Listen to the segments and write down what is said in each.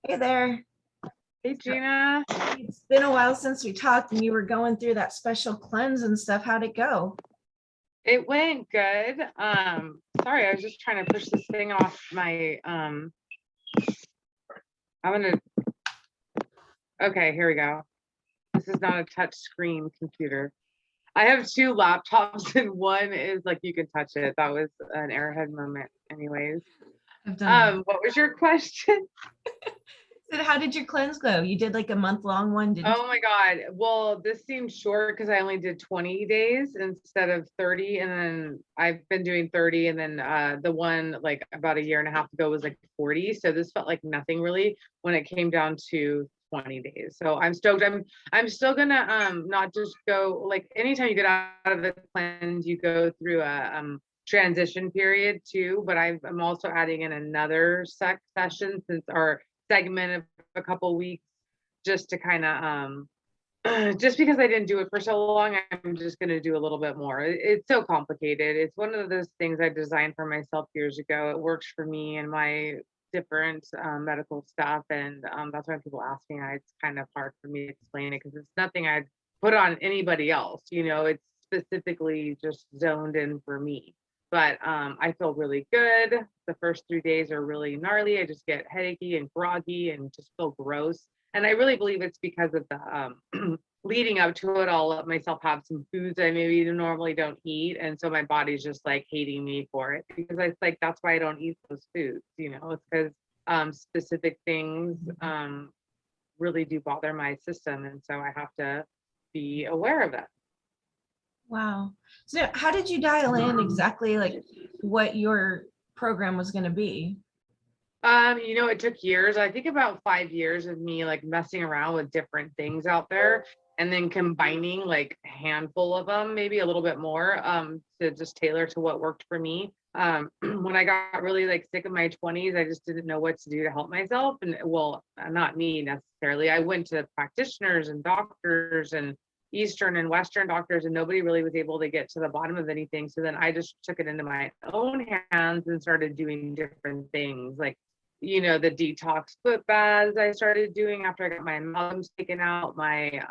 Hey there. Hey, Gina. It's been a while since we talked and you were going through that special cleanse and stuff. How'd it go? It went good. Sorry, I was just trying to push this thing off my, okay, here we go. This is not a touch screen computer. I have two laptops and one is like, you can touch it. That was an airhead moment anyways. I've done What was your question? that. How did your cleanse go? You did like a month-long one, didn't you? Oh my God. Well, this seems short because I only did 20 days instead of 30. And then I've been doing 30. And then the one like about a year and a half ago was like 40. So this felt like nothing really when it came down to 20 days. So I'm stoked. I'm still gonna not just go like anytime you get out of the cleanse, you go through a transition period too. But I'm also adding in another session since our segment of a couple weeks just to kind of just because I didn't do it for so long, I'm just going to do a little bit more. It's so complicated. It's one of those things I designed for myself years ago. It works for me and my different medical stuff, and that's why people ask me. It's kind of hard for me to explain it because it's nothing I'd put on anybody else. You know, it's specifically just zoned in for me. But I feel really good. The first 3 days are really gnarly. I just get headachy and groggy and just feel gross. And I really believe it's because of the leading up to it, I'll let myself have some foods I maybe normally don't eat. And so my body's just like hating me for it because it's like, that's why I don't eat those foods, you know, it's because specific things really do bother my system. And so I have to be aware of that. Wow. So how did you dial in exactly like what your program was going to be? You know, it took years. I think about 5 years of me like messing around with different things out there and then combining like a handful of them, maybe a little bit more, to just tailor to what worked for me. When I got really like sick in my 20s, I just didn't know what to do to help myself. And well, not me necessarily. I went to practitioners and doctors and Eastern and Western doctors, and nobody really was able to get to the bottom of anything. So then I just took it into my own hands and started doing different things like, you know, the detox foot baths I started doing after I got my amalgams taken out. My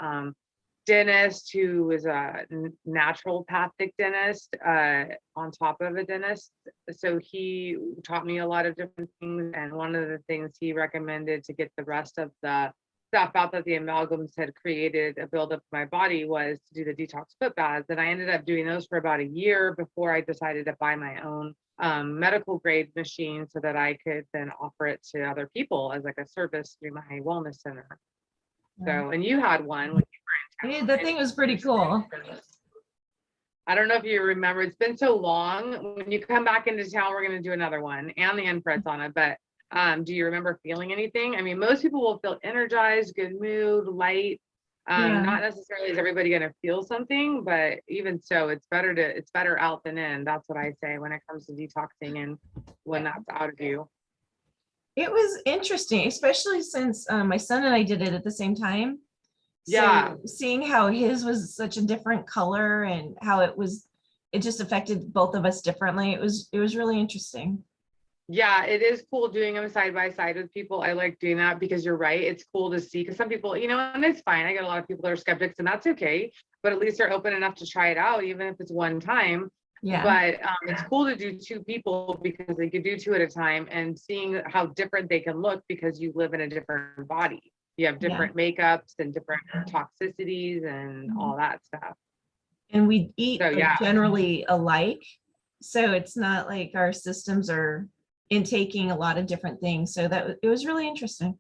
dentist, who was a naturopathic dentist on top of a dentist, so he taught me a lot of different things. And one of the things he recommended to get the rest of the stuff out that the amalgams had created a buildup in my body was to do the detox foot baths. And I ended up doing those for about a year before I decided to buy my own medical grade machine so that I could then offer it to other people as like a service through my wellness center. So, and you had one when you were in town. The thing was pretty cool. I don't know if you remember, it's been so long. When you come back into town, we're going to do another one and the Enpreds on it. But do you remember feeling anything? I mean, most people will feel energized, good mood, light. Not necessarily is everybody going to feel something, but even so, it's better out than in. That's what I say when it comes to detoxing and when that's out of you. It was interesting, especially since my son and I did it at the same time. Yeah. So seeing how his was such a different color and how it just affected both of us differently. It was really interesting. Yeah, it is cool doing them side by side with people. I like doing that because you're right. It's cool to see because some people, you know, and it's fine. I get a lot of people that are skeptics and that's okay. But at least they're open enough to try it out, even if it's one time. Yeah. But it's cool to do two people because they could do two at a time and seeing how different they can look because you live in a different body. You have different makeups and different toxicities and all that stuff. And we eat generally alike. So it's not like our systems are intaking a lot of different things. So it was really interesting.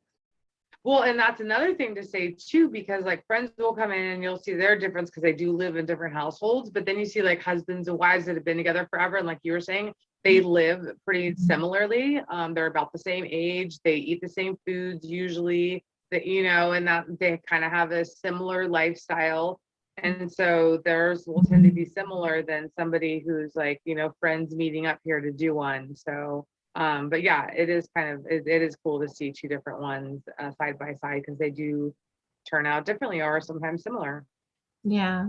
Well, and that's another thing to say too, because like friends will come in and you'll see their difference because they do live in different households, but then you see like husbands and wives that have been together forever. And like you were saying, they live pretty similarly. They're about the same age. They eat the same foods usually, that, you know, and that they kind of have a similar lifestyle. And so theirs will tend to be similar than somebody who's like, you know, friends meeting up here to do one. So but yeah, it is it is cool to see two different ones side by side because they do turn out differently or sometimes similar. Yeah.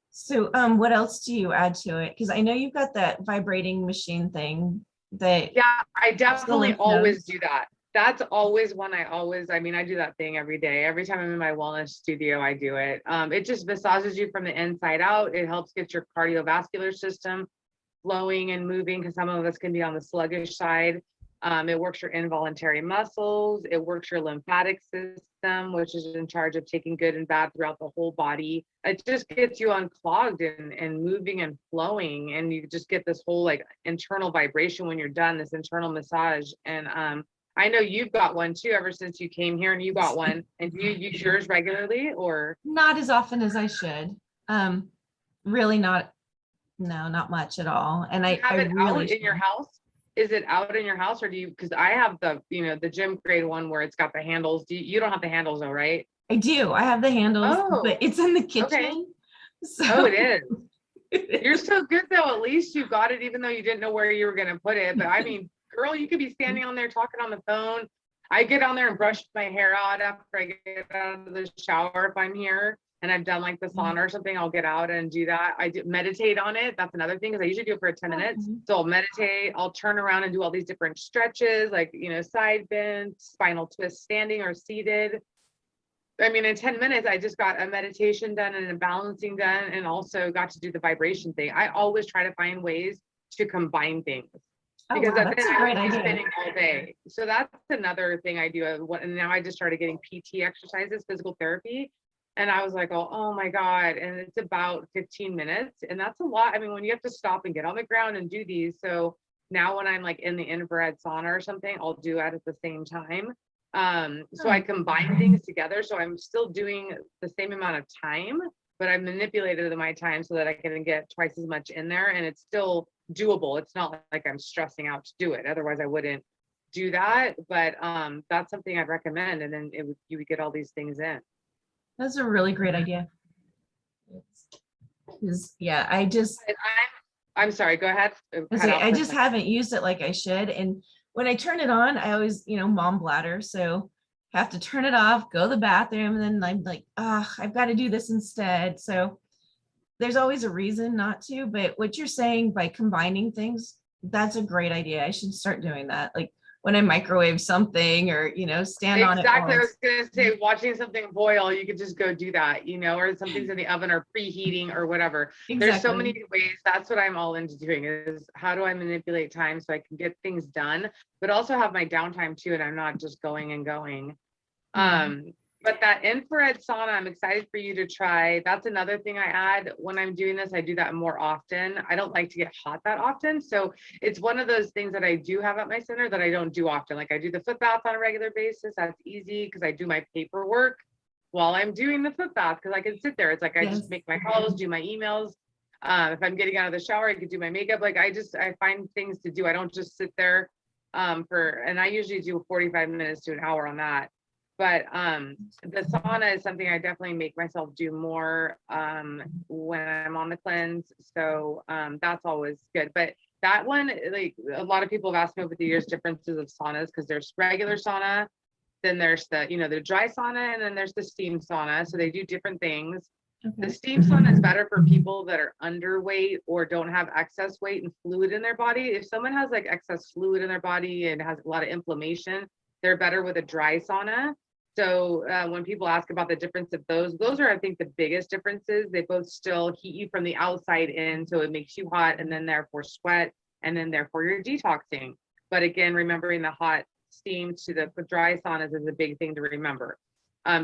So what else do you add to it? Because I know you've got that vibrating machine thing that. Yeah, I definitely always do that. That's always one I mean, I do that thing every day. Every time I'm in my wellness studio, I do it. It just massages you from the inside out. It helps get your cardiovascular system flowing and moving, because some of us can be on the sluggish side. It works your involuntary muscles. It works your lymphatic system, which is in charge of taking good and bad throughout the whole body. It just gets you unclogged and moving and flowing. And you just get this whole like internal vibration when you're done, this internal massage. And I know you've got one too, ever since you came here, and you got one. And do you use yours regularly, or? Not as often as I should. Really not, no, not much at all. And You have I it really out in your house? Is it out in your house, or do you, because I have the, the gym grade one where it's got the handles. You don't have the handles though, right? I do. I have the handles, Oh, but it's in the kitchen. okay. So Oh, it is. You're so good though. At least you got it, even though you didn't know where you were going to put it. But I mean, girl, you could be standing on there talking on the phone. I get on there and brush my hair out after I get out of the shower. If I'm here and I've done like the sauna or something, I'll get out and do that. I do meditate on it. That's another thing, because I usually do it for 10 minutes. So I'll meditate, I'll turn around and do all these different stretches, like, side bend, spinal twist, standing or seated. I mean, in 10 minutes, I just got a meditation done and a balancing done, and also got to do the vibration thing. I always try to find ways to combine things, because wow, that's a great I would be idea. spending all day. So that's another thing I do. And now I just started getting PT exercises, physical therapy. And I was like, oh my God. And it's about 15 minutes. And that's a lot. I mean, when you have to stop and get on the ground and do these. So now when I'm like in the infrared sauna or something, I'll do it at the same time. So I combine things together. So I'm still doing the same amount of time, but I've manipulated my time so that I can get twice as much in there, and it's still doable. It's not like I'm stressing out to do it. Otherwise I wouldn't do that. But that's something I'd recommend. And then you would get all these things in. That's a really great idea. Yeah, I'm sorry, go ahead. I just haven't used it like I should. And when I turn it on, I always, mom bladder. So have to turn it off, go to the bathroom, and then I'm like, I've got to do this instead. So there's always a reason not to, but what you're saying by combining things, that's a great idea. I should start doing that. Like when I microwave something, or, stand on it. Exactly. I was going to say, watching something boil, you could just go do that, or something's in the oven or preheating or whatever. Exactly. There's so many ways. That's what I'm all into doing, is how do I manipulate time so I can get things done, but also have my downtime too. And I'm not just going and going. But that infrared sauna, I'm excited for you to try. That's another thing I add when I'm doing this. I do that more often. I don't like to get hot that often. So it's one of those things that I do have at my center that I don't do often. Like I do the foot bath on a regular basis. That's easy because I do my paperwork while I'm doing the foot bath, because I can sit there. It's like I just make my calls, do my emails. If I'm getting out of the shower, I could do my makeup. Like I find things to do. I don't just sit there and I usually do 45 minutes to an hour on that. But the sauna is something I definitely make myself do more when I'm on the cleanse. So that's always good. But that one, like a lot of people have asked me over the years, differences of saunas, because there's regular sauna, then there's the, the dry sauna, and then there's the steam sauna. So they do different things. Okay. The steam sauna is better for people that are underweight or don't have excess weight and fluid in their body. If someone has like excess fluid in their body and has a lot of inflammation, they're better with a dry sauna. So when people ask about the difference of those are, I think, the biggest differences. They both still heat you from the outside in, so it makes you hot, and then therefore sweat, and then therefore you're detoxing. But again, remembering the hot steam to the dry saunas is a big thing to remember,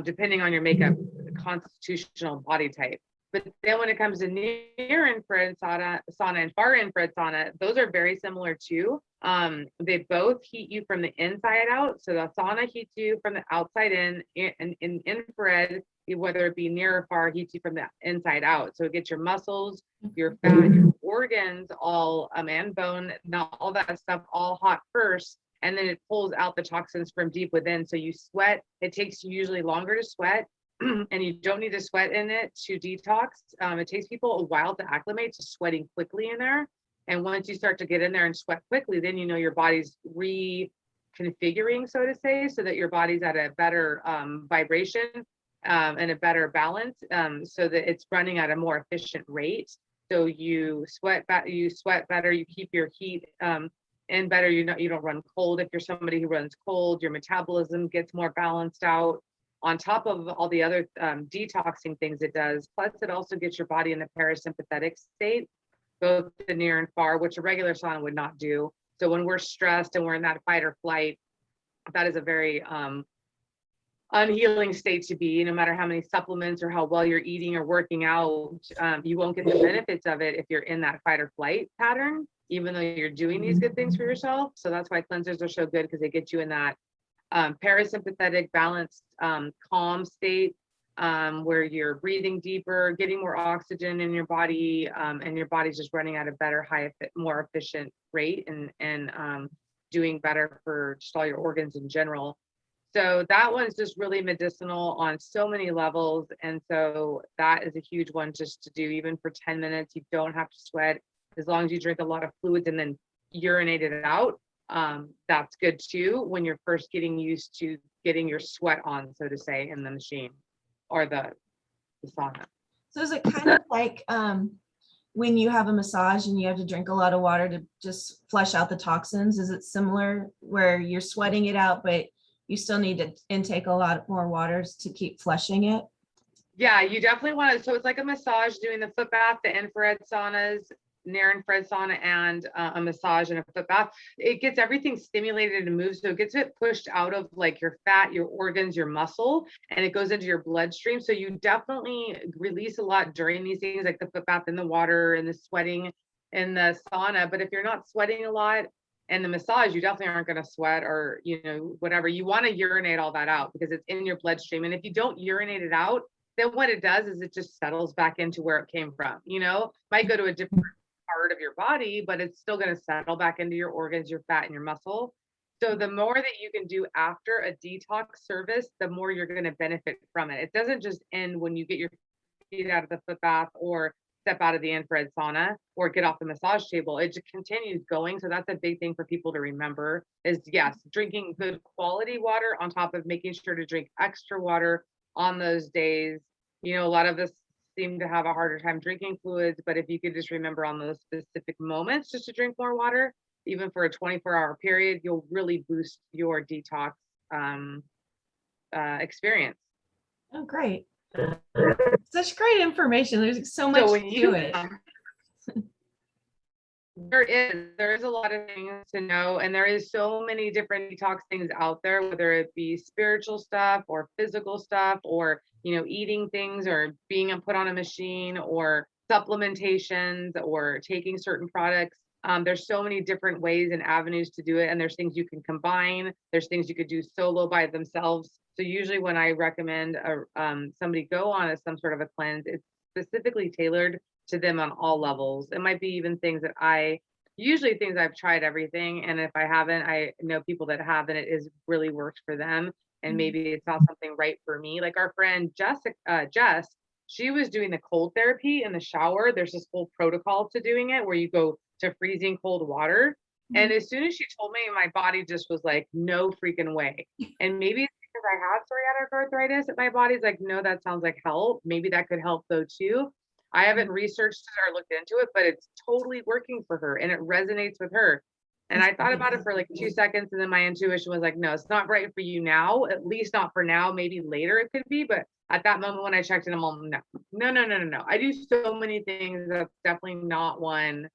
depending on your makeup constitutional body type. But then when it comes to near infrared sauna and far infrared sauna, those are very similar too. They both heat you from the inside out. So the sauna heats you from the outside in, and in infrared, whether it be near or far, heats you from the inside out. So it gets your muscles, your fat, your organs, all and bone, not all that stuff, all hot first. And then it pulls out the toxins from deep within. So you sweat. It takes you usually longer to sweat. And you don't need to sweat in it to detox. It takes people a while to acclimate to sweating quickly in there. And once you start to get in there and sweat quickly, then your body's reconfiguring, so to say, so that your body's at a better vibration and a better balance, so that it's running at a more efficient rate. So you sweat better, you keep your heat and better, you don't run cold. If you're somebody who runs cold, your metabolism gets more balanced out on top of all the other detoxing things it does. Plus it also gets your body in the parasympathetic state, both the near and far, which a regular sauna would not do. So when we're stressed and we're in that fight or flight, that is a very unhealing state to be. No matter how many supplements or how well you're eating or working out, you won't get the benefits of it if you're in that fight or flight pattern, even though you're doing these good things for yourself. So that's why cleansers are so good, because they get you in that parasympathetic, balanced, calm state, where you're breathing deeper, getting more oxygen in your body, and your body's just running at a better, more efficient rate, and doing better for just all your organs in general. So that one's just really medicinal on so many levels. And so that is a huge one just to do, even for 10 minutes. You don't have to sweat, as long as you drink a lot of fluids and then urinate it out. That's good too, when you're first getting used to getting your sweat on, so to say, in the machine or the sauna. So is it kind of like when you have a massage and you have to drink a lot of water to just flush out the toxins? Is it similar where you're sweating it out, but you still need to intake a lot more waters to keep flushing it? Yeah, you definitely want to. So it's like a massage, doing the foot bath, the infrared saunas, near infrared sauna, and a massage and a foot bath. It gets everything stimulated and moves. So it gets it pushed out of like your fat, your organs, your muscle, and it goes into your bloodstream. So you definitely release a lot during these things, like the foot bath and the water and the sweating in the sauna. But if you're not sweating a lot, and the massage, you definitely aren't going to sweat or, whatever. You want to urinate all that out because it's in your bloodstream. And if you don't urinate it out, then what it does is it just settles back into where it came from. Might go to a different part of your body, but it's still going to settle back into your organs, your fat, and your muscle. So the more that you can do after a detox service, the more you're going to benefit from it. It doesn't just end when you get your feet out of the foot bath or step out of the infrared sauna or get off the massage table. It just continues going. So that's a big thing for people to remember is, yes, drinking good quality water on top of making sure to drink extra water on those days. A lot of us seem to have a harder time drinking fluids, but if you could just remember on those specific moments just to drink more water, even for a 24-hour period, you'll really boost your detox experience. Oh, great. Such great information. There's so much to it. There is a lot of things to know, and there is so many different detox things out there, whether it be spiritual stuff or physical stuff or eating things or being put on a machine or supplementations or taking certain products. There's so many different ways and avenues to do it, and there's things you can combine. There's things you could do solo by themselves. So usually when I recommend somebody go on some sort of a cleanse, it's specifically tailored to them on all levels. It might be even things that things I've tried everything. And if I haven't, I know people that have, and it is really worked for them. And maybe it's not something right for me. Like our friend Jess, she was doing the cold therapy in the shower. There's this whole protocol to doing it where you go to freezing cold water. And as soon as she told me, my body just was like, no freaking way. And maybe it's because I have psoriatic arthritis that my body's like, no, that sounds like hell. Maybe that could help though too. I haven't researched it or looked into it, but it's totally working for her and it resonates with her. And I thought about it for like 2 seconds, and then my intuition was like, no, it's not right for you now, at least not for now. Maybe later it could be, but at that moment when I checked in, I'm all, no. I do so many things. That's definitely not one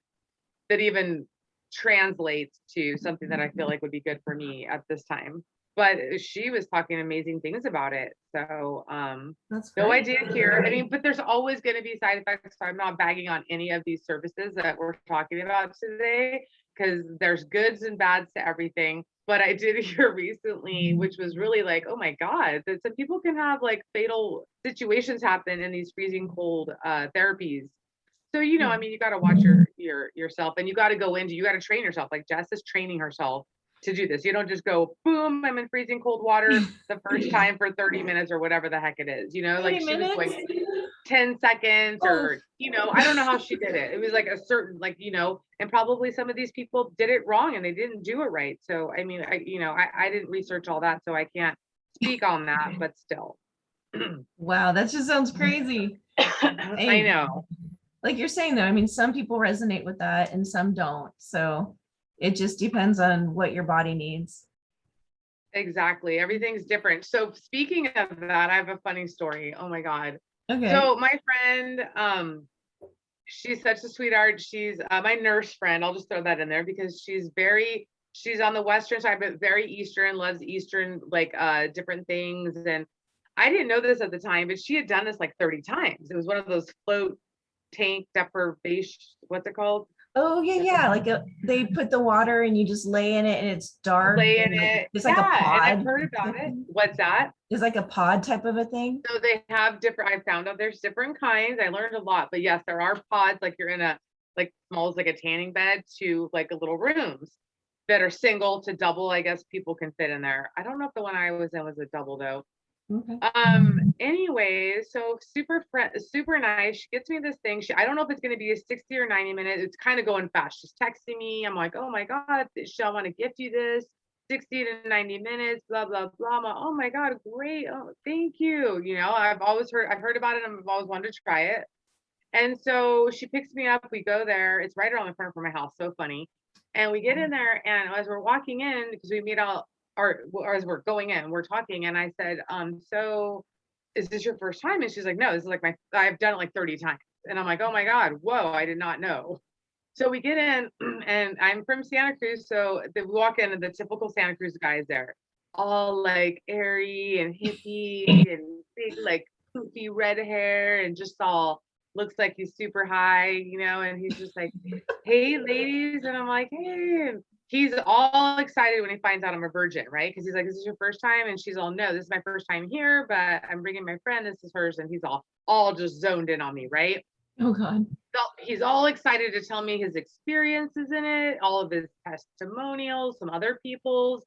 that even translates to something that I feel like would be good for me at this time. But she was talking amazing things about it. So no idea here. I mean, but there's always going to be side effects. So I'm not bagging on any of these services that we're talking about today, because there's goods and bads to everything. But I did hear recently, which was really like, oh my God, that some people can have like fatal situations happen in these freezing cold therapies. So, I mean, you got to watch yourself, and you got to train yourself. Like Jess is training herself to do this. You don't just go, boom, I'm in freezing cold water the first time for 30 minutes or whatever the heck it is, like she was like 10 seconds or, I don't know how she did it. It was like a certain, like, and probably some of these people did it wrong and they didn't do it right. So, I mean, I didn't research all that, so I can't speak on that, but still. Wow, that just sounds crazy. I know. Like you're saying though, I mean, some people resonate with that and some don't. So It just depends on what your body needs. Exactly. Everything's different. So speaking of that, I have a funny story. Oh my God. Okay. So my friend, she's such a sweetheart. She's my nurse friend. I'll just throw that in there because she's on the Western side, but very Eastern, loves Eastern, like different things. And I didn't know this at the time, but she had done this like 30 times. It was one of those float tank deprivation, what's it called? Oh yeah. Like they put the water and you just lay in it and it's dark Lay in and like it. it's like a Yeah. And I've pod. heard about it. What's that? It's like a pod type of a thing. So they have different, I found out there's different kinds. I learned a lot, but yes, there are pods, like you're in a, like small as like a tanning bed to like a little rooms that are single to double. I guess people can fit in there. I don't know if the one I was in was a double though. Okay. Anyway, so super nice. She gets me this thing. I don't know if it's going to be a 60 or 90 minutes. It's kind of going fast. She's texting me. I'm like, oh my God, I want to gift you this 60 to 90 minutes, blah, blah, blah. Oh my God, great. Oh, thank you. You know, I've heard about it. I've always wanted to try it. And so she picks me up. We go there. It's right around the corner from my house. So funny. And we get in there, and as we're walking in, because we meet all, or as we're going in, we're talking, and I said, so is this your first time? And she's like, no, this is like I've done it like 30 times. And I'm like, oh my God, whoa, I did not know. So we get in, and I'm from Santa Cruz. So we walk in, and the typical Santa Cruz guys there, all like airy and hippie and big, like poofy red hair, and just all looks like he's super high, you know, and he's just like, hey, ladies. And I'm like, hey. And he's all excited when he finds out I'm a virgin, right? Because he's like, this is your first time? And she's all, no, this is my first time here, but I'm bringing my friend. This is hers. And he's all just zoned in on me, right? Oh God. So he's all excited to tell me his experiences in it, all of his testimonials, some other people's.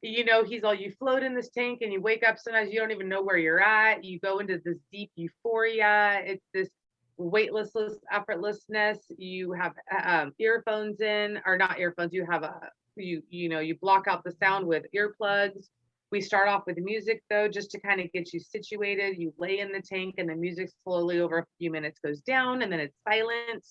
You know, he's all, you float in this tank and you wake up, sometimes you don't even know where you're at. You go into this deep euphoria. It's this weightlessness, effortlessness. You have earphones in, or not earphones. You have you block out the sound with earplugs. We start off with the music though, just to kind of get you situated. You lay in the tank, and the music slowly over a few minutes goes down, and then it's silent.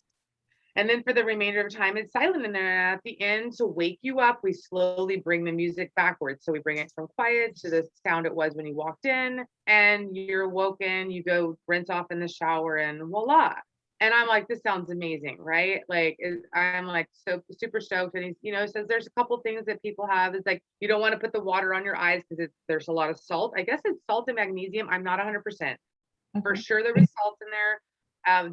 And then for the remainder of time, it's silent. And then at the end, to wake you up, we slowly bring the music backwards. So we bring it from quiet to the sound it was when you walked in, and you're woken, you go rinse off in the shower, and voila. And I'm like, this sounds amazing, right? Like, I'm like so super stoked. And he, says there's a couple things that people have. It's like, you don't want to put the water on your eyes because there's a lot of salt. I guess it's salt and magnesium. I'm not 100%. For sure there was salt in there.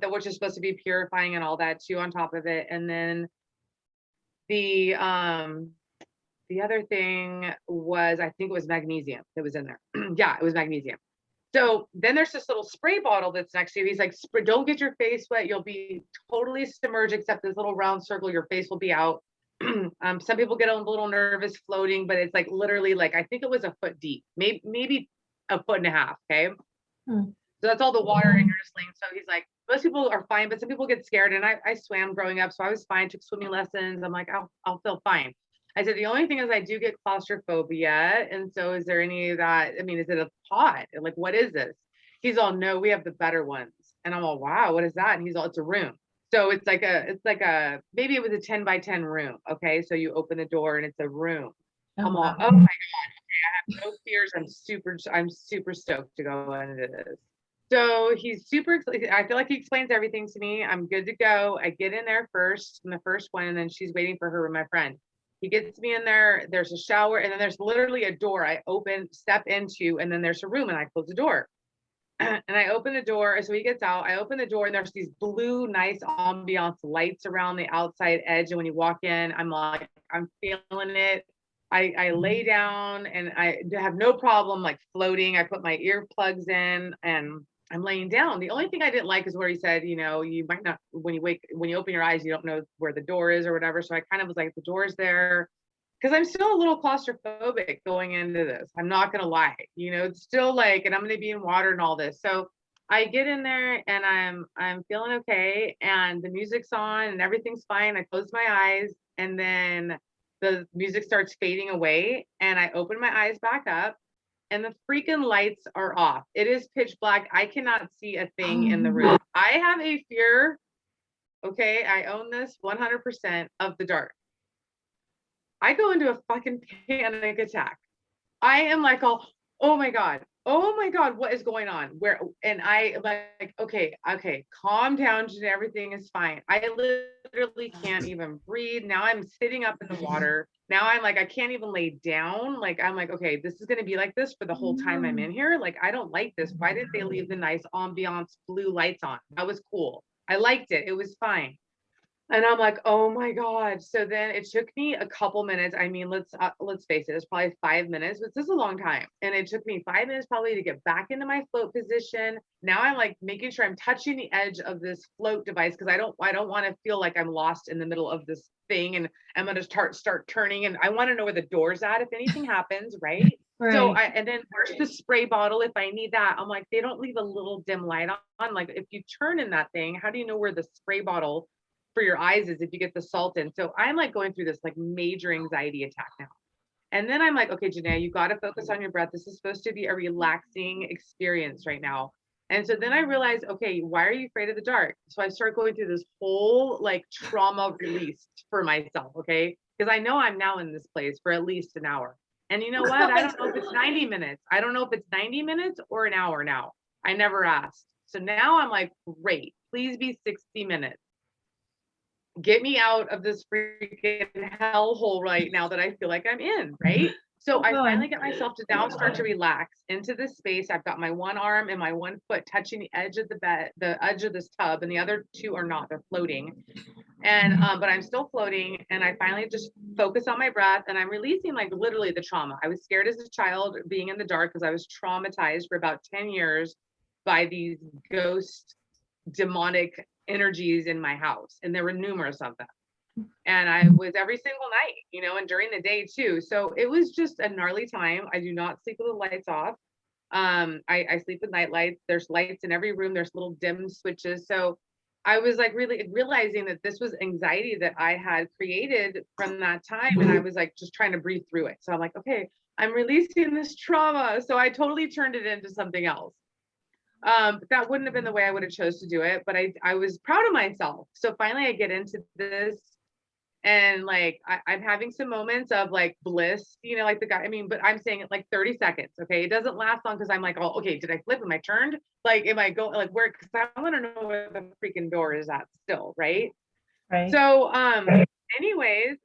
Which is supposed to be purifying and all that too on top of it. And then the other thing was, I think it was magnesium that was in there. Yeah, it was magnesium. So then there's this little spray bottle that's next to you. He's like, don't get your face wet. You'll be totally submerged except this little round circle. Your face will be out. Some people get a little nervous floating, but it's like literally like, I think it was a foot deep, maybe a foot and a half. Okay. So that's all the water, and you're just laying. So he's like, most people are fine, but some people get scared. And I swam growing up, so I was fine, took swimming lessons. I'm like, I'll feel fine. I said, the only thing is I do get claustrophobia. And so is there any of that? I mean, is it a pod? Like, what is this? He's all, no, we have the better ones. And I'm all, wow, what is that? And he's all, it's a room. So it's like maybe it was a 10 by 10 room. Okay. So you open the door and it's a room. I'm all, oh my God. Okay, I have no fears. I'm super stoked to go into this. So he's super, I feel like he explains everything to me. I'm good to go. I get in there first in the first one, and then she's waiting for her with my friend. He gets me in there. There's a shower, and then there's literally a door I step into, and then there's a room, and I close the door. And I open the door. So he gets out. I open the door, and there's these blue, nice ambiance lights around the outside edge. And when you walk in, I'm like, I'm feeling it. I lay down, and I have no problem like floating. I put my earplugs in, and I'm laying down. The only thing I didn't like is where he said, you might not, when you open your eyes, you don't know where the door is or whatever. So I kind of was like, the door's there. Because I'm still a little claustrophobic going into this. I'm not going to lie, it's still like, and I'm going to be in water and all this. So I get in there, and I'm feeling okay. And the music's on and everything's fine. I close my eyes, and then the music starts fading away, and I open my eyes back up, and the freaking lights are off. It is pitch black. I cannot see a thing in the room. I have a fear. Okay. I own this 100% of the dark. I go into a fucking panic attack. I am like, oh my God, what is going on? Where, and I like, okay, calm down, Jen, everything is fine. I literally can't even breathe. Now I'm sitting up in the water. Now I'm like, I can't even lay down. Like, I'm like, okay, this is going to be like this for the whole time I'm in here. Like, I don't like this. Why did they leave the nice ambiance blue lights on? That was cool. I liked it. It was fine. And I'm like, oh my God. So then it took me a couple minutes. I mean, let's face it, it's probably 5 minutes, but this is a long time. And it took me 5 minutes probably to get back into my float position. Now I'm like making sure I'm touching the edge of this float device because I don't want to feel like I'm lost in the middle of this thing and I'm gonna start turning. And I want to know where the door's at if anything happens, right? Right. So and then where's the spray bottle if I need that? I'm like, they don't leave a little dim light on. Like if you turn in that thing, how do you know where the spray bottle for your eyes is if you get the salt in? So I'm like going through this like major anxiety attack now. And then I'm like, okay, Janae, you got to focus on your breath. This is supposed to be a relaxing experience right now. And so then I realized, okay, why are you afraid of the dark? So I start going through this whole like trauma release for myself, okay? Because I know I'm now in this place for at least an hour. And you know what? I don't know if it's 90 minutes. I don't know if it's 90 minutes or an hour now. I never asked. So now I'm like, great, please be 60 minutes. Get me out of this freaking hellhole right now that I feel like I'm in, right? So I finally get myself to now start to relax into this space. I've got my one arm and my one foot touching the edge of the bed, the edge of this tub, and the other two are not, they're floating. And but I'm still floating, and I finally just focus on my breath, and I'm releasing like literally the trauma. I was scared as a child being in the dark because I was traumatized for about 10 years by these ghost demonic energies in my house, and there were numerous of them, and I was every single night, you know, and during the day too. So it was just a gnarly time. I do not sleep with the lights off. I sleep with night lights. There's lights in every room. There's little dim switches. So I was like really realizing that this was anxiety that I had created from that time, and I was like just trying to breathe through it. So I'm like, okay, I'm releasing this trauma. So I totally turned it into something else. That wouldn't have been the way I would have chose to do it, but I was proud of myself. So finally I get into this, and like I'm having some moments of like bliss, you know, like the guy, I mean, but I'm saying it like 30 seconds. Okay. It doesn't last long because I'm like, oh, okay, did I flip? Am I turned? Like, am I going like where? Because I want to know where the freaking door is at still, right? Right. So anyways,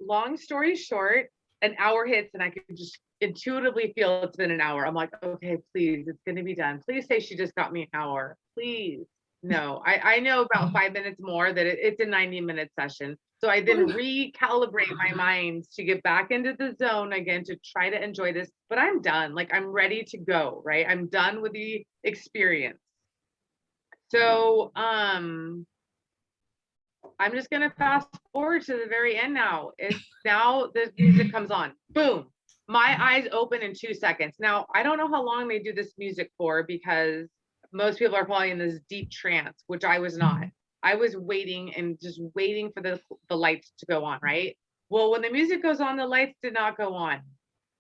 long story short, an hour hits and I could just intuitively feel it's been an hour. I'm like, okay, please, it's going to be done. Please say she just got me an hour. Please. No, I know about 5 minutes more that it's a 90-minute session. So I then recalibrate my mind to get back into the zone again to try to enjoy this, but I'm done. Like I'm ready to go, right? I'm done with the experience. So, I'm just going to fast forward to the very end now. It's now the music comes on. Boom. My eyes open in 2 seconds. Now, I don't know how long they do this music for because most people are probably in this deep trance, which I was not. I was waiting and just waiting for the lights to go on, right? Well, when the music goes on, the lights did not go on.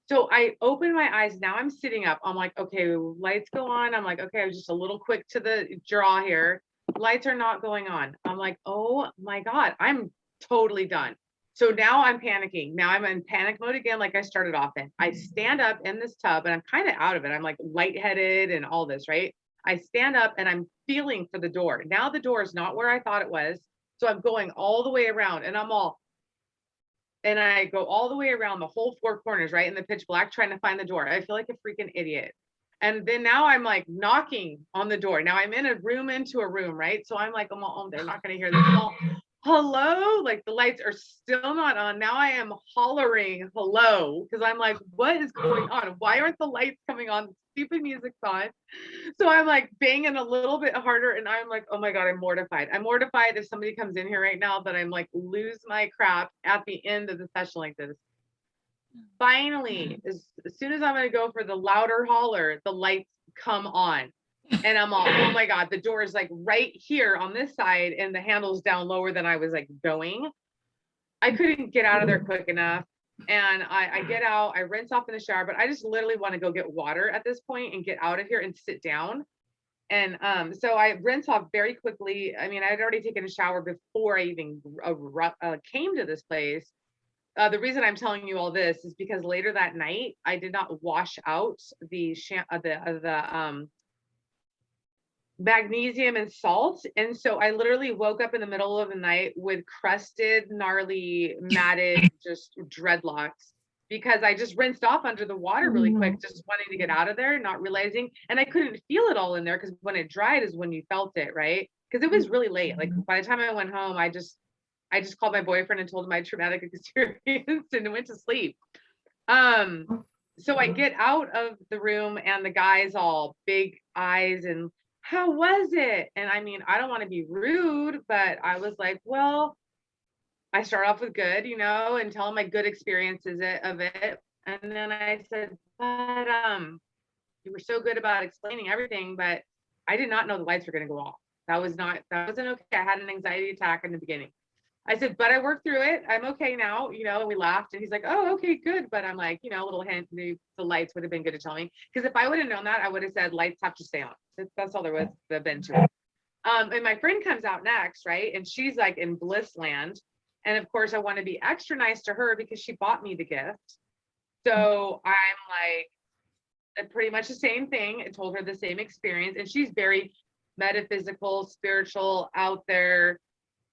So I open my eyes. Now I'm sitting up. I'm like, okay, lights go on. I'm like, okay, I was just a little quick to the draw here. Lights are not going on. I'm like, oh my God, I'm totally done. So now I'm panicking. Now I'm in panic mode again, like I started off in. I stand up in this tub and I'm kind of out of it. I'm like lightheaded and all this, right? I stand up and I'm feeling for the door. Now the door is not where I thought it was. So I'm going all the way around and and I go all the way around the whole 4 corners, right? In the pitch black, trying to find the door. I feel like a freaking idiot. And then now I'm like knocking on the door. Now I'm in a room into a room, right? So I'm like, oh, they're not going to hear this. Hello? Like the lights are still not on. Now I am hollering hello because I'm like, what is going on? Why aren't the lights coming on? Stupid music's on. So I'm like banging a little bit harder and I'm like, oh my God, I'm mortified. I'm mortified if somebody comes in here right now that I'm like lose my crap at the end of the session like this. Finally, as soon as I'm going to go for the louder holler, the lights come on. And I'm all, oh my God, the door is like right here on this side and the handle's down lower than I was like going. I couldn't get out of there quick enough. And I get out, I rinse off in the shower, but I just literally want to go get water at this point and get out of here and sit down. And so I rinse off very quickly. I mean, I'd already taken a shower before I even came to this place. The reason I'm telling you all this is because later that night, I did not wash out the magnesium and salt. And so I literally woke up in the middle of the night with crusted, gnarly, matted, just dreadlocks because I just rinsed off under the water really quick, just wanting to get out of there, not realizing. And I couldn't feel it all in there because when it dried is when you felt it, right? Because it was really late. Like by the time I went home, I just called my boyfriend and told him my traumatic experience and went to sleep. So I get out of the room and the guy's all big eyes and how was it? And I mean, I don't want to be rude, but I was like, well, I start off with good, and tell him my good experiences of it. And then I said, but you were so good about explaining everything, but I did not know the lights were going to go off. That wasn't okay. I had an anxiety attack in the beginning. I said, but I worked through it. I'm okay now, and we laughed and he's like, oh, okay, good. But I'm like, a little hint, the lights would have been good to tell me. Because if I would have known that, I would have said lights have to stay on. That's all there was been to it. And my friend comes out next, right? And she's like in bliss land. And of course I want to be extra nice to her because she bought me the gift. So I'm like, pretty much the same thing. I told her the same experience. And she's very metaphysical, spiritual, out there.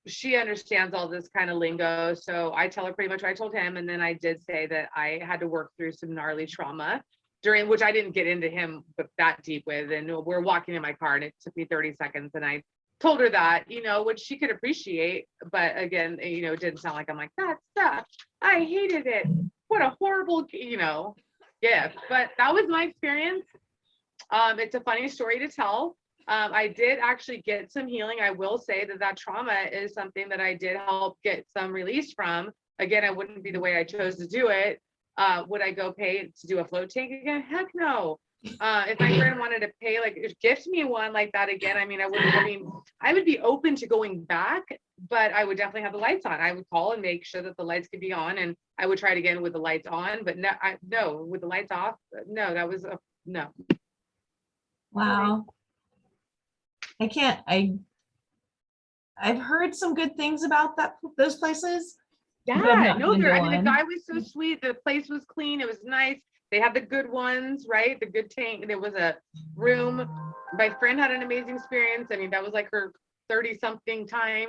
She understands all this kind of lingo. So I tell her pretty much what I told him. And then I did say that I had to work through some gnarly trauma during which I didn't get into him that deep with. And we're walking in my car and it took me 30 seconds. And I told her that, which she could appreciate. But again, it didn't sound like I'm like, that stuff. I hated it. What a horrible, gift. But that was my experience. It's a funny story to tell. I did actually get some healing. I will say that trauma is something that I did help get some release from. Again, it wouldn't be the way I chose to do it. Would I go pay to do a float tank again? Heck no. If my friend wanted to pay, gift me one like that again, I would be open to going back, but I would definitely have the lights on. I would call and make sure that the lights could be on, and I would try it again with the lights on, but no, with the lights off. No, that was no. Wow. I've heard some good things about those places. Yeah, no, the guy was so sweet. The place was clean. It was nice. They had the good ones, right? The good tank. There was a room. My friend had an amazing experience. That was like her 30-something time.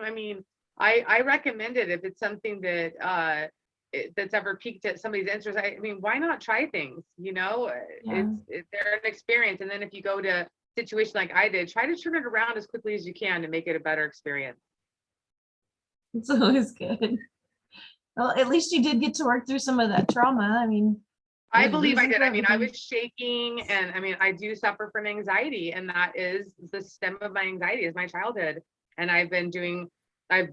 I recommend it if it's something that that's ever piqued at somebody's interest. Why not try things? They're an experience. And then if you go to situation like I did, try to turn it around as quickly as you can to make it a better experience. It's always good. Well, at least you did get to work through some of that trauma. I believe I did. I was shaking, and I do suffer from anxiety, and that is the stem of my anxiety is my childhood. And I've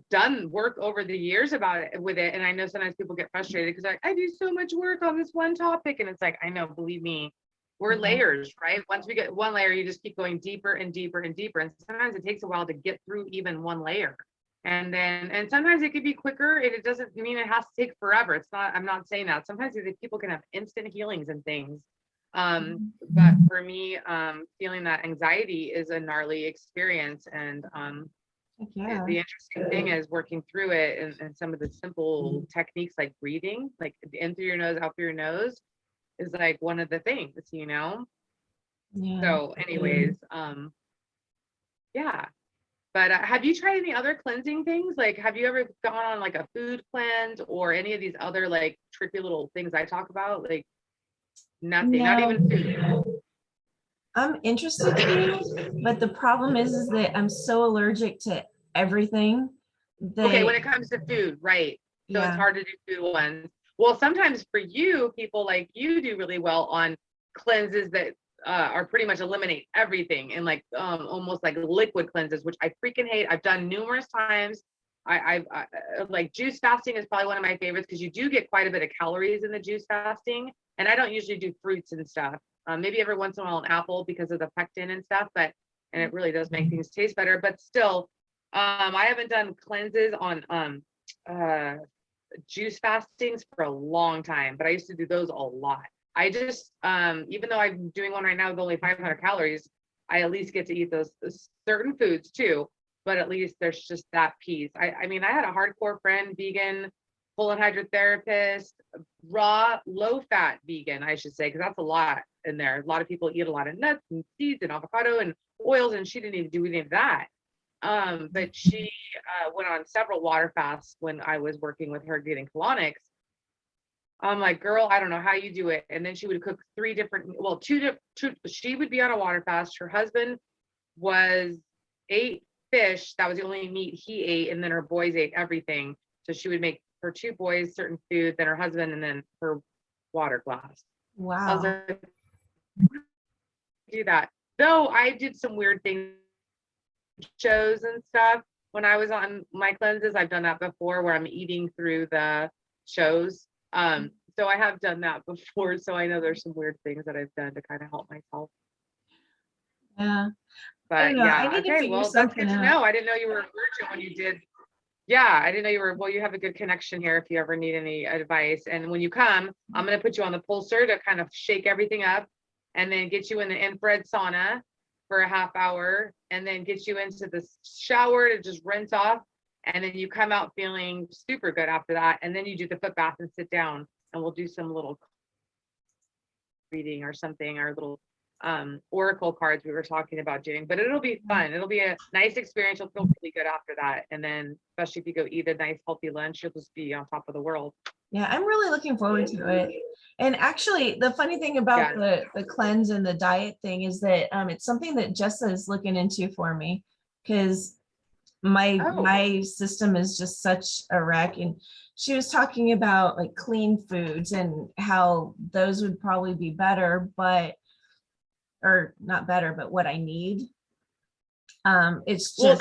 done work over the years about it with it. And I know sometimes people get frustrated because I do so much work on this one topic. And it's like, I know, believe me, we're layers, right? Once we get one layer, you just keep going deeper and deeper and deeper. And sometimes it takes a while to get through even one layer. And sometimes it could be quicker. It doesn't mean it has to take forever. I'm not saying that. Sometimes people can have instant healings and things. But for me, feeling that anxiety is a gnarly experience. And the interesting thing is working through it and some of the simple techniques like breathing, like in through your nose, out through your nose, is like one of the things, Yeah. So anyways, yeah. But have you tried any other cleansing things? Like, have you ever gone on like a food cleanse or any of these other like trippy little things I talk about? Like nothing, not even food. I'm interested to, but the problem is that I'm so allergic to everything. Okay, when it comes to food, right? So it's hard to do food ones. Well, sometimes for you, people like you do really well on cleanses that are pretty much eliminate everything and like almost like liquid cleanses, which I freaking hate. I've done numerous times. I like juice fasting is probably one of my favorites because you do get quite a bit of calories in the juice fasting. And I don't usually do fruits and stuff. Maybe every once in a while an apple because of the pectin and stuff, and it really does make things taste better. But still, I haven't done cleanses on juice fastings for a long time, but I used to do those a lot. I just, even though I'm doing one right now with only 500 calories, I at least get to eat those certain foods too, but at least there's just that piece. I had a hardcore friend, vegan, colon hydrotherapist, raw, low fat vegan, I should say, because that's a lot in there. A lot of people eat a lot of nuts and seeds and avocado and oils, and she didn't even do any of that. But she went on several water fasts when I was working with her getting colonics. I'm like, girl, I don't know how you do it. And then she would cook two, she would be on a water fast. Her husband ate fish. That was the only meat he ate. And then her boys ate everything. So she would make her two boys certain food, then her husband, and then her water glass. I was Wow. like, do that. Though I did some weird things, shows and stuff. When I was on my cleanses, I've done that before where I'm eating through the shows. So I have done that before. So I know there's some weird things that I've done to kind of help myself. Yeah. I don't But know. I yeah, need to okay, figure well, that's something good to out. know. I didn't know you were a virgin when you did. Yeah, I didn't know you were, well, you have a good connection here if you ever need any advice. And when you come, I'm going to put you on the pulsar to kind of shake everything up and then get you in the infrared sauna for a half hour and then get you into the shower to just rinse off. And then you come out feeling super good after that. And then you do the foot bath and sit down and we'll do some little reading or something, or little oracle cards we were talking about doing, but it'll be fun. It'll be a nice experience. You'll feel really good after that. And then especially if you go eat a nice healthy lunch, you'll just be on top of the world. Yeah, I'm really looking forward to it. And actually, the funny thing about the cleanse and the diet thing is that it's something that Jessa is looking into for me, because my system is just such a wreck. And she was talking about like clean foods and how those would probably be better, or not better, but what I need. It's just, well,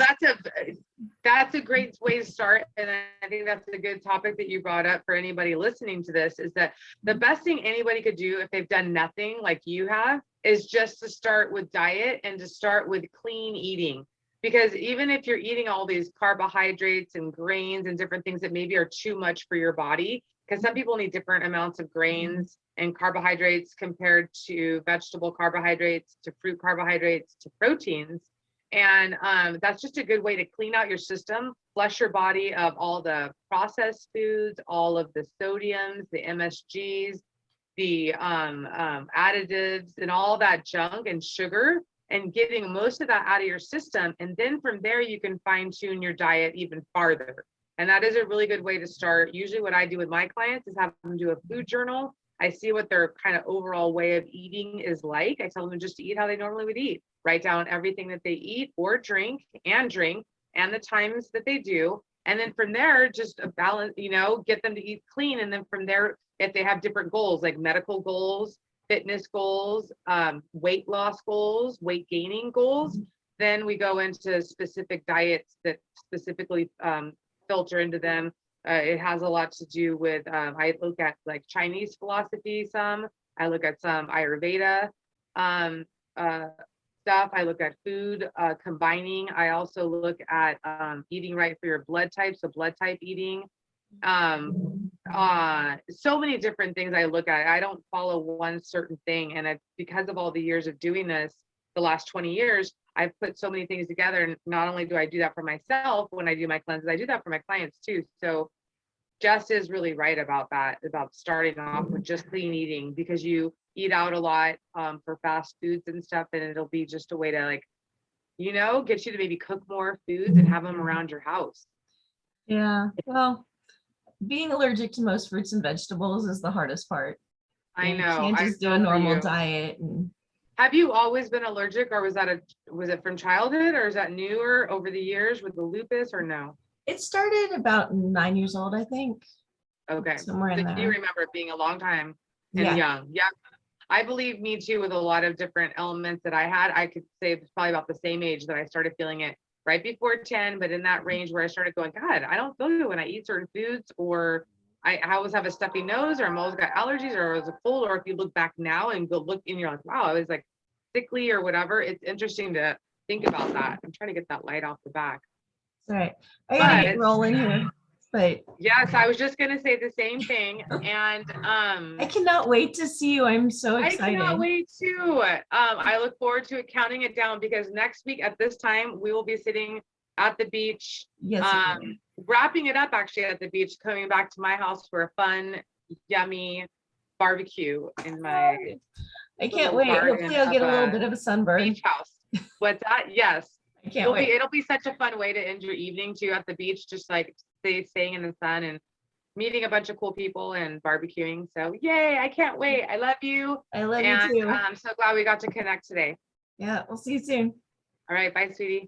that's a great way to start. And I think that's a good topic that you brought up for anybody listening to this, is that the best thing anybody could do if they've done nothing like you have is just to start with diet and to start with clean eating. Because even if you're eating all these carbohydrates and grains and different things that maybe are too much for your body, because some people need different amounts of grains and carbohydrates compared to vegetable carbohydrates, to fruit carbohydrates, to proteins. And that's just a good way to clean out your system, flush your body of all the processed foods, all of the sodiums, the MSGs, the additives, and all that junk and sugar, and getting most of that out of your system. And then from there, you can fine tune your diet even farther. And that is a really good way to start. Usually what I do with my clients is have them do a food journal. I see what their kind of overall way of eating is like. I tell them just to eat how they normally would eat. Write down everything that they eat or drink and the times that they do. And then from there, just a balance, get them to eat clean. And then from there, if they have different goals, like medical goals, fitness goals, weight loss goals, weight gaining goals, then we go into specific diets that specifically filter into them. It has a lot to do with, I look at like Chinese philosophy some, I look at some Ayurveda stuff, I look at food combining. I also look at eating right for your blood type, so blood type eating. So many different things I look at. I don't follow one certain thing. And because of all the years of doing this, the last 20 years, I've put so many things together. And not only do I do that for myself when I do my cleanses, I do that for my clients too. So Jess is really right about that, about starting off with just clean eating, because you eat out a lot for fast foods and stuff. And it'll be just a way to get you to maybe cook more foods and have them around your house. Yeah, well, being allergic to most fruits and vegetables is the hardest part. I know. You can't just do a normal diet. Have you always been allergic, or was it from childhood, or is that newer over the years with the lupus, or no? It started about 9 years old, I think. Okay. Somewhere in there. You remember it being a long time and young. Yeah. I believe me too, with a lot of different elements that I had. I could say it's probably about the same age that I started feeling it, right before 10, but in that range where I started going, God, I don't feel good when I eat certain foods, or I always have a stuffy nose, or I'm always got allergies, or I was a cold, or if you look back now and go look and you're like, wow, I was like sickly or whatever. It's interesting to think about that. I'm trying to get that light off the back. All right. I gotta get rolling here. But yes, I was just gonna say the same thing. And I cannot wait to see you. I'm so excited. I cannot wait too. I look forward to counting it down, because next week at this time we will be sitting at the beach. Yes. wrapping it up actually at the beach, coming back to my house for a fun, yummy barbecue in my I can't little wait. garden Hopefully I'll get a of little bit of a sunburn. beach house. What's that? Yes. I can't wait. It'll be such a fun way to end your evening too at the beach, just like staying in the sun and meeting a bunch of cool people and barbecuing. So yay, I can't wait. I love you. I love you And too. I'm so glad we got to connect today. Yeah, we'll see you soon. All right, bye, sweetie.